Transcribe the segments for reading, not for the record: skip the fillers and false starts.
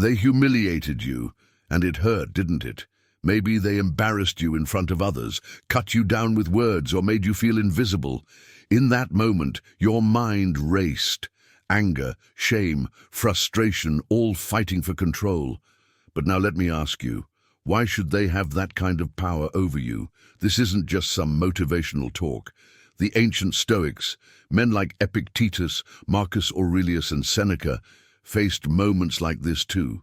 They humiliated you, and it hurt, didn't it? Maybe they embarrassed you in front of others, cut you down with words, or made you feel invisible. In that moment, your mind raced. Anger, shame, frustration, all fighting for control. But now let me ask you, why should they have that kind of power over you? This isn't just some motivational talk. The ancient Stoics, men like Epictetus, Marcus Aurelius, and Seneca, faced moments like this too.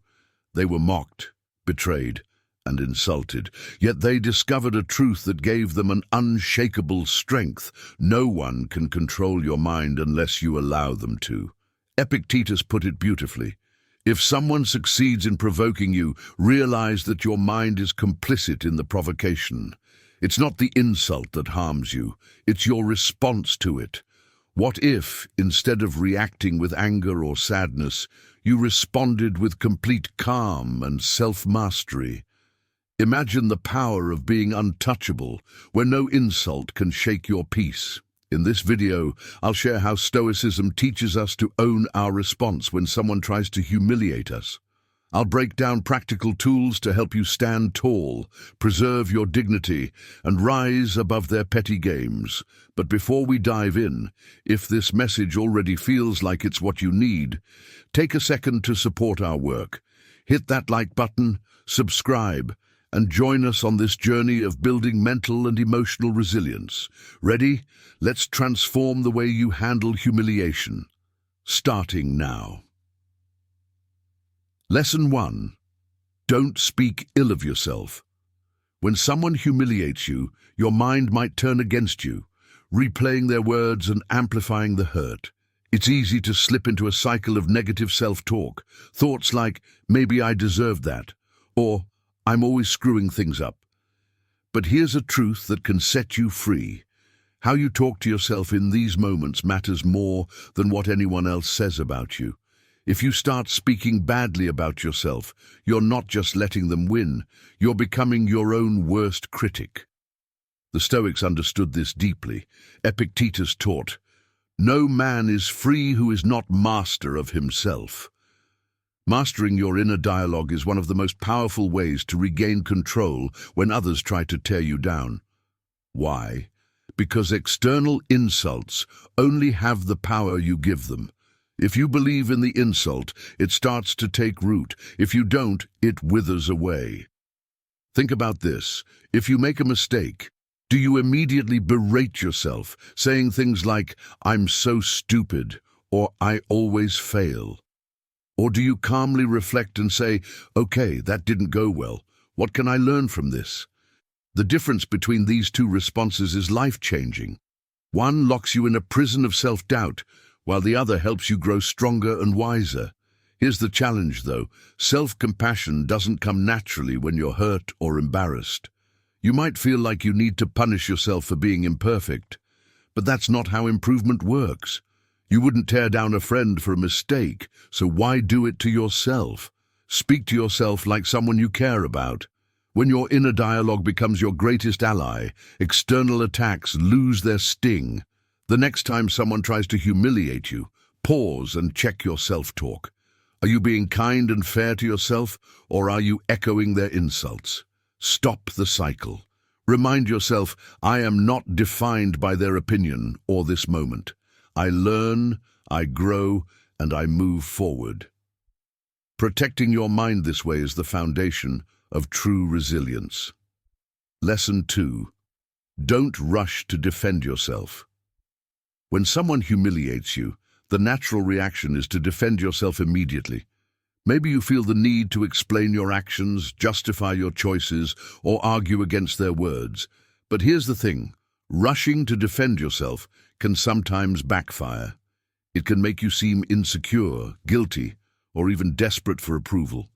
They were mocked, betrayed, and insulted. Yet they discovered a truth that gave them an unshakable strength. No one can control your mind unless you allow them to. Epictetus put it beautifully. If someone succeeds in provoking you, realize that your mind is complicit in the provocation. It's not the insult that harms you, it's your response to it. What if, instead of reacting with anger or sadness, you responded with complete calm and self-mastery? Imagine the power of being untouchable, where no insult can shake your peace. In this video, I'll share how Stoicism teaches us to own our response when someone tries to humiliate us. I'll break down practical tools to help you stand tall, preserve your dignity, and rise above their petty games. But before we dive in, if this message already feels like it's what you need, take a second to support our work. Hit that like button, subscribe, and join us on this journey of building mental and emotional resilience. Ready? Let's transform the way you handle humiliation. Starting now. Lesson 1. Don't speak ill of yourself. When someone humiliates you, your mind might turn against you, replaying their words and amplifying the hurt. It's easy to slip into a cycle of negative self-talk. Thoughts like, maybe I deserved that, or I'm always screwing things up. But here's a truth that can set you free. How you talk to yourself in these moments matters more than what anyone else says about you. If you start speaking badly about yourself, you're not just letting them win, you're becoming your own worst critic. The Stoics understood this deeply. Epictetus taught, "No man is free who is not master of himself." Mastering your inner dialogue is one of the most powerful ways to regain control when others try to tear you down. Why? Because external insults only have the power you give them. If you believe in the insult, it starts to take root. If you don't, it withers away. Think about this. If you make a mistake, do you immediately berate yourself, saying things like, "I'm so stupid," or "I always fail"? Or do you calmly reflect and say, "Okay, that didn't go well. What can I learn from this?" The difference between these two responses is life-changing. One locks you in a prison of self-doubt, while the other helps you grow stronger and wiser. Here's the challenge, though. Self-compassion doesn't come naturally when you're hurt or embarrassed. You might feel like you need to punish yourself for being imperfect, but that's not how improvement works. You wouldn't tear down a friend for a mistake, so why do it to yourself? Speak to yourself like someone you care about. When your inner dialogue becomes your greatest ally, external attacks lose their sting. The next time someone tries to humiliate you, pause and check your self-talk. Are you being kind and fair to yourself, or are you echoing their insults? Stop the cycle. Remind yourself, I am not defined by their opinion or this moment. I learn, I grow, and I move forward. Protecting your mind this way is the foundation of true resilience. Lesson 2. Don't rush to defend yourself. When someone humiliates you, the natural reaction is to defend yourself immediately. Maybe you feel the need to explain your actions, justify your choices, or argue against their words. But here's the thing. Rushing to defend yourself can sometimes backfire. It can make you seem insecure, guilty, or even desperate for approval.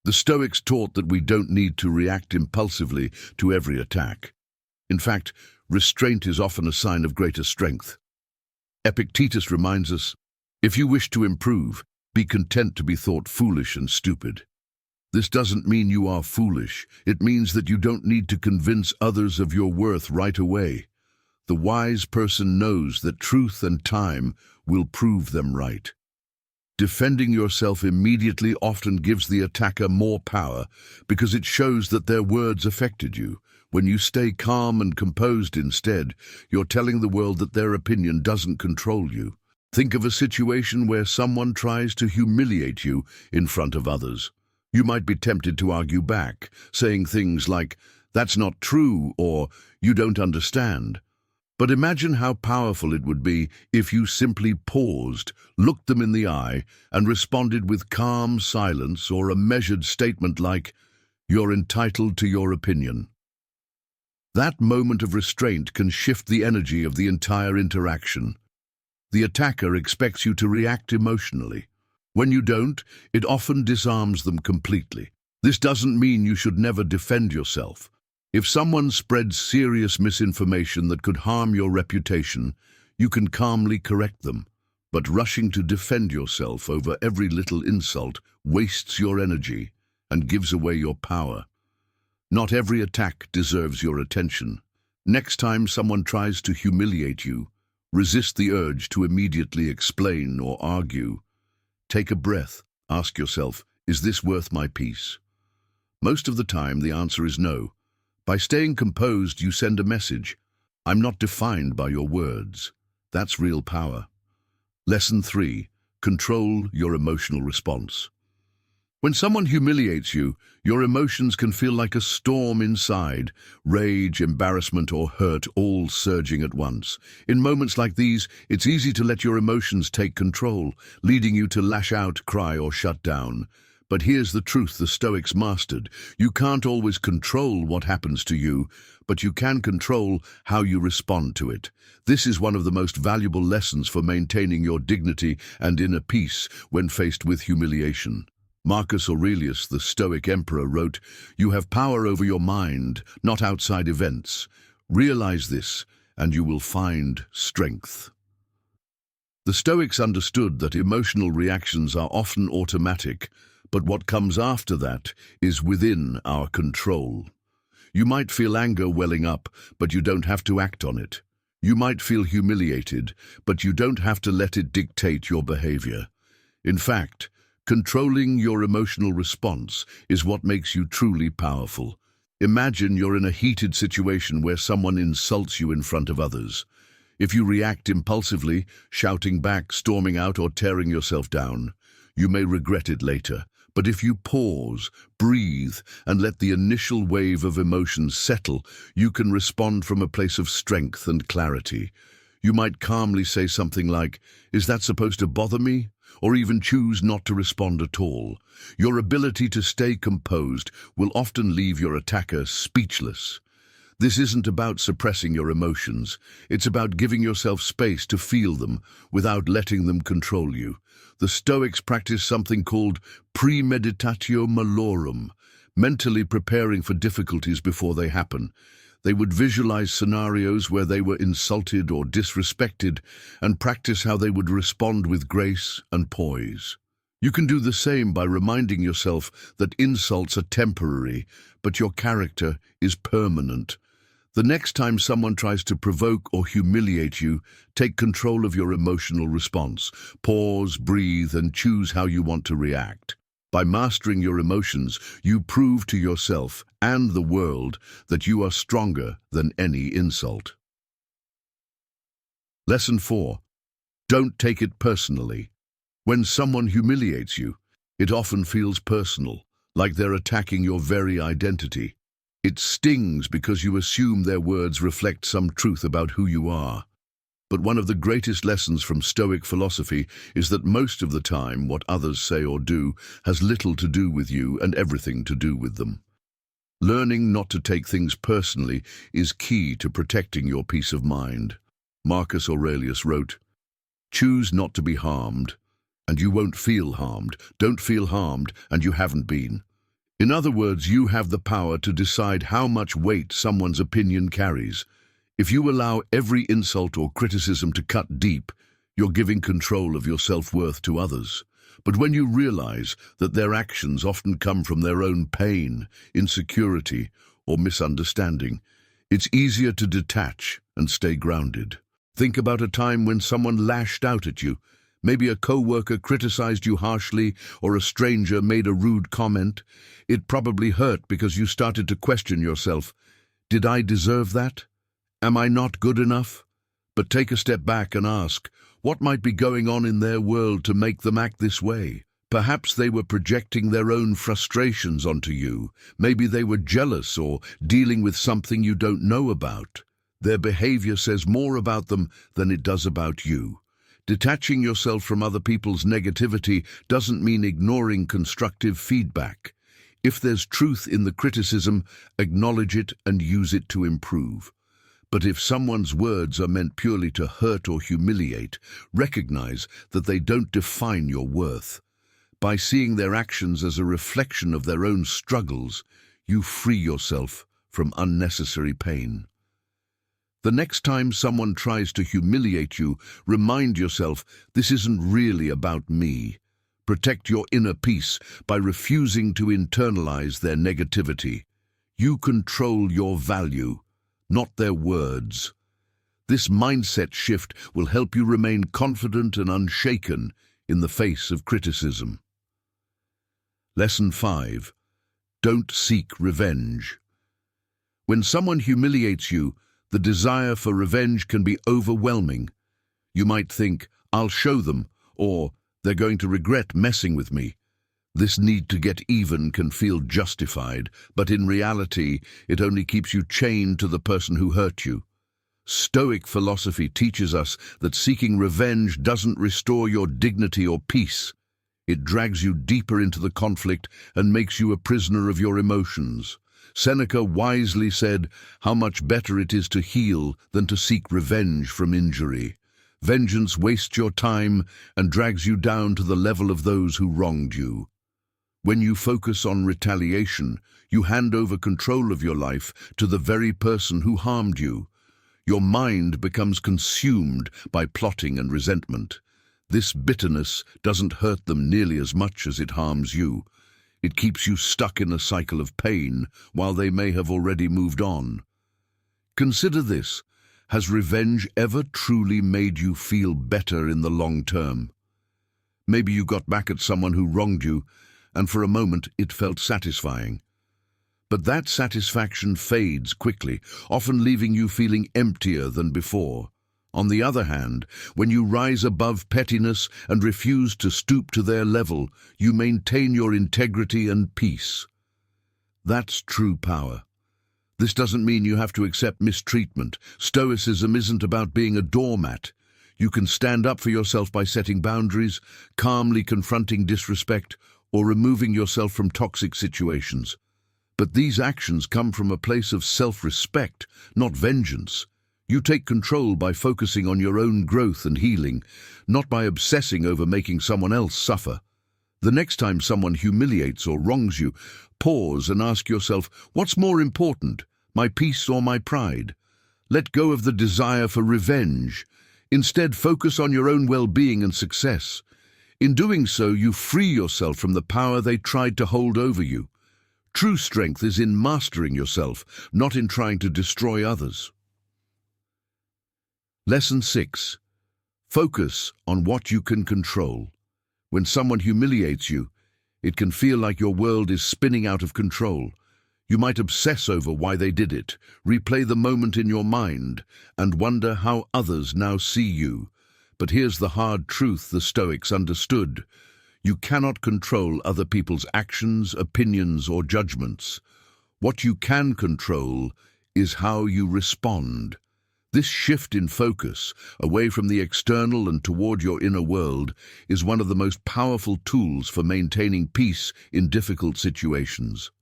The Stoics taught that we don't need to react impulsively to every attack. In fact, restraint is often a sign of greater strength. Epictetus reminds us, if you wish to improve, be content to be thought foolish and stupid. This doesn't mean you are foolish. It means that you don't need to convince others of your worth right away. The wise person knows that truth and time will prove them right. Defending yourself immediately often gives the attacker more power because it shows that their words affected you. When you stay calm and composed instead, you're telling the world that their opinion doesn't control you. Think of a situation where someone tries to humiliate you in front of others. You might be tempted to argue back, saying things like, "That's not true," or "You don't understand." But imagine how powerful it would be if you simply paused, looked them in the eye, and responded with calm silence or a measured statement like, "You're entitled to your opinion." That moment of restraint can shift the energy of the entire interaction. The attacker expects you to react emotionally. When you don't, it often disarms them completely. This doesn't mean you should never defend yourself. If someone spreads serious misinformation that could harm your reputation, you can calmly correct them. But rushing to defend yourself over every little insult wastes your energy and gives away your power. Not every attack deserves your attention. Next time someone tries to humiliate you, resist the urge to immediately explain or argue. Take a breath. Ask yourself, is this worth my peace? Most of the time, the answer is no. By staying composed, you send a message. I'm not defined by your words. That's real power. Lesson 3. Control your emotional response. When someone humiliates you, your emotions can feel like a storm inside, rage, embarrassment, or hurt all surging at once. In moments like these, it's easy to let your emotions take control, leading you to lash out, cry, or shut down. But here's the truth the Stoics mastered. You can't always control what happens to you, but you can control how you respond to it. This is one of the most valuable lessons for maintaining your dignity and inner peace when faced with humiliation. Marcus Aurelius, the Stoic emperor, wrote, "You have power over your mind, not outside events. Realize this, and you will find strength." The Stoics understood that emotional reactions are often automatic, but what comes after that is within our control. You might feel anger welling up, but you don't have to act on it. You might feel humiliated, but you don't have to let it dictate your behavior. In fact, controlling your emotional response is what makes you truly powerful. Imagine you're in a heated situation where someone insults you in front of others. If you react impulsively, shouting back, storming out, or tearing yourself down, you may regret it later. But if you pause, breathe, and let the initial wave of emotions settle, you can respond from a place of strength and clarity. You might calmly say something like, "Is that supposed to bother me?" Or even choose not to respond at all. Your ability to stay composed will often leave your attacker speechless. This isn't about suppressing your emotions. It's about giving yourself space to feel them without letting them control you. The Stoics practice something called premeditatio malorum, mentally preparing for difficulties before they happen. They would visualize scenarios where they were insulted or disrespected and practice how they would respond with grace and poise. You can do the same by reminding yourself that insults are temporary, but your character is permanent. The next time someone tries to provoke or humiliate you, take control of your emotional response. Pause, breathe, and choose how you want to react. By mastering your emotions, you prove to yourself and the world that you are stronger than any insult. Lesson 4. Don't take it personally. When someone humiliates you, it often feels personal, like they're attacking your very identity. It stings because you assume their words reflect some truth about who you are. But one of the greatest lessons from Stoic philosophy is that most of the time what others say or do has little to do with you and everything to do with them. Learning not to take things personally is key to protecting your peace of mind. Marcus Aurelius wrote, "Choose not to be harmed, and you won't feel harmed. Don't feel harmed, and you haven't been." In other words, you have the power to decide how much weight someone's opinion carries. If you allow every insult or criticism to cut deep, you're giving control of your self-worth to others. But when you realize that their actions often come from their own pain, insecurity, or misunderstanding, it's easier to detach and stay grounded. Think about a time when someone lashed out at you. Maybe a coworker criticized you harshly or a stranger made a rude comment. It probably hurt because you started to question yourself. Did I deserve that? Am I not good enough? But take a step back and ask, what might be going on in their world to make them act this way? Perhaps they were projecting their own frustrations onto you. Maybe they were jealous or dealing with something you don't know about. Their behavior says more about them than it does about you. Detaching yourself from other people's negativity doesn't mean ignoring constructive feedback. If there's truth in the criticism, acknowledge it and use it to improve. But if someone's words are meant purely to hurt or humiliate, recognize that they don't define your worth. By seeing their actions as a reflection of their own struggles, you free yourself from unnecessary pain. The next time someone tries to humiliate you, remind yourself, this isn't really about me. Protect your inner peace by refusing to internalize their negativity. You control your value, not their words. This mindset shift will help you remain confident and unshaken in the face of criticism. Lesson 5. Don't seek revenge. When someone humiliates you, the desire for revenge can be overwhelming. You might think, I'll show them, or they're going to regret messing with me. This need to get even can feel justified, but in reality, it only keeps you chained to the person who hurt you. Stoic philosophy teaches us that seeking revenge doesn't restore your dignity or peace. It drags you deeper into the conflict and makes you a prisoner of your emotions. Seneca wisely said, how much better it is to heal than to seek revenge from injury. Vengeance wastes your time and drags you down to the level of those who wronged you. When you focus on retaliation, you hand over control of your life to the very person who harmed you. Your mind becomes consumed by plotting and resentment. This bitterness doesn't hurt them nearly as much as it harms you. It keeps you stuck in a cycle of pain while they may have already moved on. Consider this. Has revenge ever truly made you feel better in the long term? Maybe you got back at someone who wronged you, and for a moment it felt satisfying. But that satisfaction fades quickly, often leaving you feeling emptier than before. On the other hand, when you rise above pettiness and refuse to stoop to their level, you maintain your integrity and peace. That's true power. This doesn't mean you have to accept mistreatment. Stoicism isn't about being a doormat. You can stand up for yourself by setting boundaries, calmly confronting disrespect, or removing yourself from toxic situations. But these actions come from a place of self-respect, not vengeance. You take control by focusing on your own growth and healing, not by obsessing over making someone else suffer. The next time someone humiliates or wrongs you, pause and ask yourself, what's more important, my peace or my pride? Let go of the desire for revenge. Instead, focus on your own well-being and success. In doing so, you free yourself from the power they tried to hold over you. True strength is in mastering yourself, not in trying to destroy others. Lesson 6. Focus on what you can control. When someone humiliates you, it can feel like your world is spinning out of control. You might obsess over why they did it, replay the moment in your mind, and wonder how others now see you. But here's the hard truth the Stoics understood. You cannot control other people's actions, opinions, or judgments. What you can control is how you respond. This shift in focus, away from the external and toward your inner world, is one of the most powerful tools for maintaining peace in difficult situations.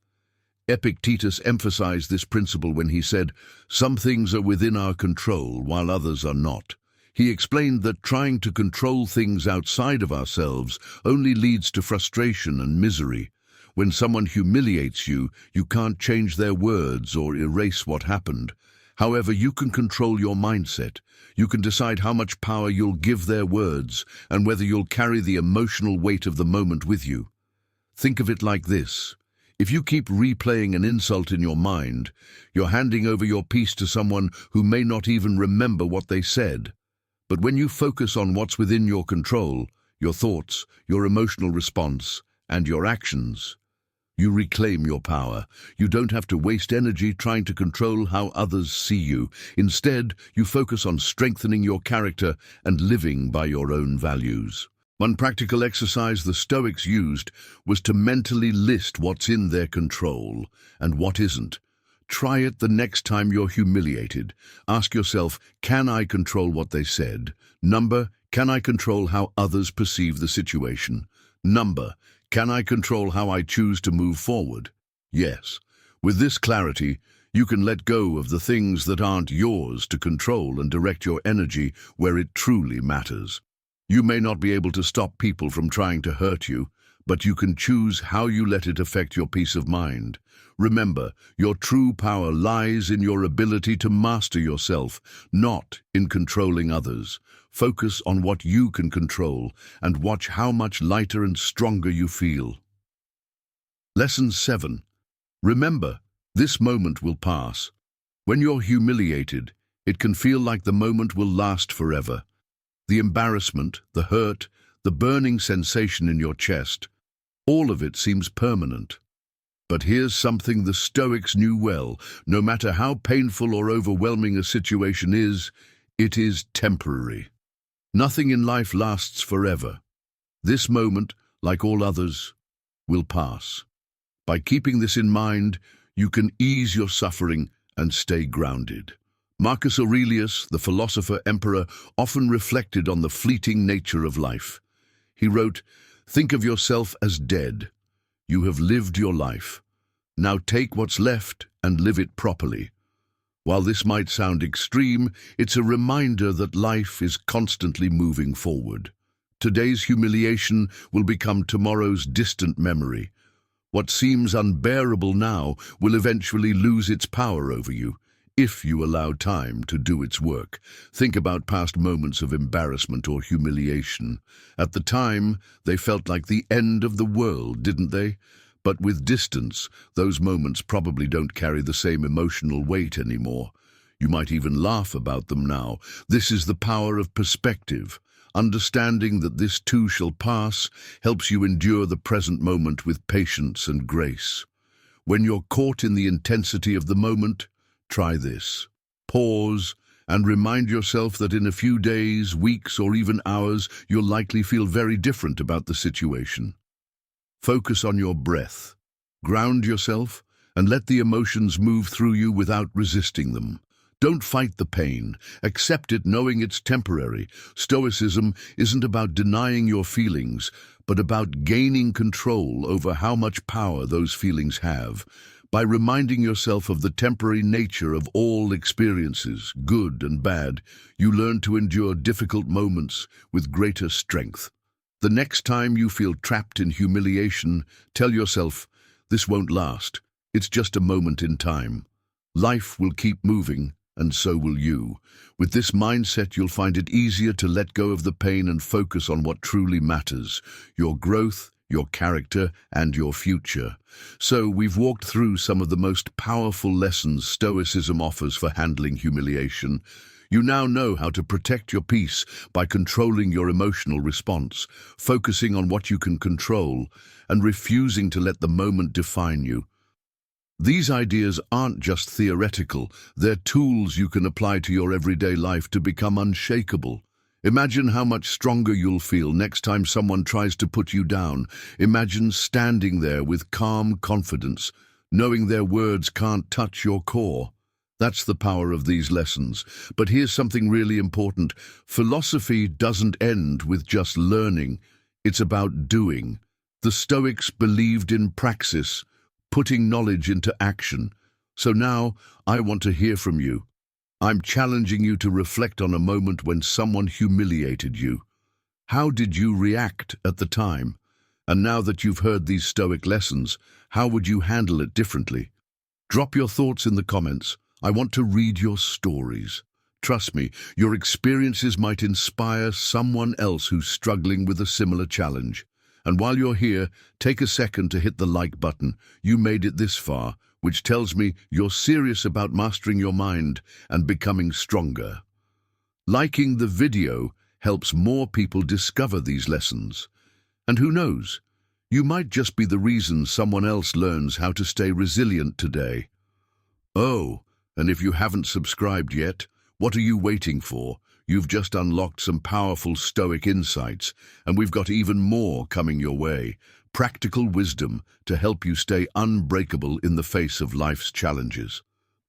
Epictetus emphasized this principle when he said, "Some things are within our control, while others are not." He explained that trying to control things outside of ourselves only leads to frustration and misery. When someone humiliates you, you can't change their words or erase what happened. However, you can control your mindset. You can decide how much power you'll give their words and whether you'll carry the emotional weight of the moment with you. Think of it like this. If you keep replaying an insult in your mind, you're handing over your peace to someone who may not even remember what they said. But when you focus on what's within your control, your thoughts, your emotional response, and your actions, you reclaim your power. You don't have to waste energy trying to control how others see you. Instead, you focus on strengthening your character and living by your own values. One practical exercise the Stoics used was to mentally list what's in their control and what isn't. Try it the next time you're humiliated. Ask yourself, can I control what they said? Number, can I control how others perceive the situation? Number, can I control how I choose to move forward? Yes. With this clarity, you can let go of the things that aren't yours to control and direct your energy where it truly matters. You may not be able to stop people from trying to hurt you, but you can choose how you let it affect your peace of mind. Remember, your true power lies in your ability to master yourself, not in controlling others. Focus on what you can control and watch how much lighter and stronger you feel. Lesson 7. Remember, this moment will pass. When you're humiliated, it can feel like the moment will last forever. The embarrassment, the hurt, the burning sensation in your chest, all of it seems permanent. But here's something the Stoics knew well. No matter how painful or overwhelming a situation is, it is temporary. Nothing in life lasts forever. This moment, like all others, will pass. By keeping this in mind, you can ease your suffering and stay grounded. Marcus Aurelius, the philosopher-emperor, often reflected on the fleeting nature of life. He wrote, "Think of yourself as dead. You have lived your life. Now take what's left and live it properly." While this might sound extreme, it's a reminder that life is constantly moving forward. Today's humiliation will become tomorrow's distant memory. What seems unbearable now will eventually lose its power over you, if you allow time to do its work. Think about past moments of embarrassment or humiliation. At the time, they felt like the end of the world, didn't they? But with distance, those moments probably don't carry the same emotional weight anymore. You might even laugh about them now. This is the power of perspective. Understanding that this too shall pass helps you endure the present moment with patience and grace. When you're caught in the intensity of the moment, try this. Pause and remind yourself that in a few days, weeks, or even hours, you'll likely feel very different about the situation. Focus on your breath. Ground yourself and let the emotions move through you without resisting them. Don't fight the pain. Accept it knowing it's temporary. Stoicism isn't about denying your feelings, but about gaining control over how much power those feelings have. By reminding yourself of the temporary nature of all experiences, good and bad, you learn to endure difficult moments with greater strength. The next time you feel trapped in humiliation, tell yourself, this won't last. It's just a moment in time. Life will keep moving, and so will you. With this mindset, you'll find it easier to let go of the pain and focus on what truly matters, your growth, your character, and your future. So we've walked through some of the most powerful lessons Stoicism offers for handling humiliation. You now know how to protect your peace by controlling your emotional response, focusing on what you can control, and refusing to let the moment define you. These ideas aren't just theoretical, they're tools you can apply to your everyday life to become unshakable. Imagine how much stronger you'll feel next time someone tries to put you down. Imagine standing there with calm confidence, knowing their words can't touch your core. That's the power of these lessons. But here's something really important. Philosophy doesn't end with just learning. It's about doing. The Stoics believed in praxis, putting knowledge into action. So now, I want to hear from you. I'm challenging you to reflect on a moment when someone humiliated you. How did you react at the time? And now that you've heard these Stoic lessons, how would you handle it differently? Drop your thoughts in the comments. I want to read your stories. Trust me, your experiences might inspire someone else who's struggling with a similar challenge. And while you're here, take a second to hit the like button. You made it this far, which tells me you're serious about mastering your mind and becoming stronger. Liking the video helps more people discover these lessons. And who knows, you might just be the reason someone else learns how to stay resilient today. Oh, and if you haven't subscribed yet, what are you waiting for? You've just unlocked some powerful Stoic insights, and we've got even more coming your way. Practical wisdom to help you stay unbreakable in the face of life's challenges.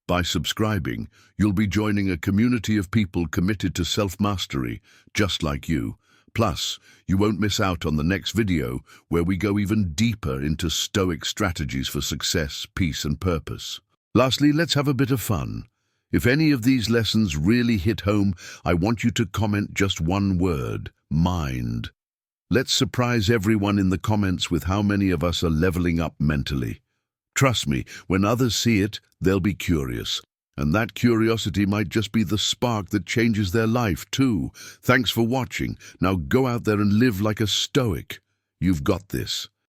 By subscribing, you'll be joining a community of people committed to self-mastery, just like you. Plus, you won't miss out on the next video where we go even deeper into Stoic strategies for success, peace, and purpose. Lastly, let's have a bit of fun. If any of these lessons really hit home, I want you to comment just one word: mind. Let's surprise everyone in the comments with how many of us are leveling up mentally. Trust me, when others see it, they'll be curious. And that curiosity might just be the spark that changes their life too. Thanks for watching. Now go out there and live like a Stoic. You've got this.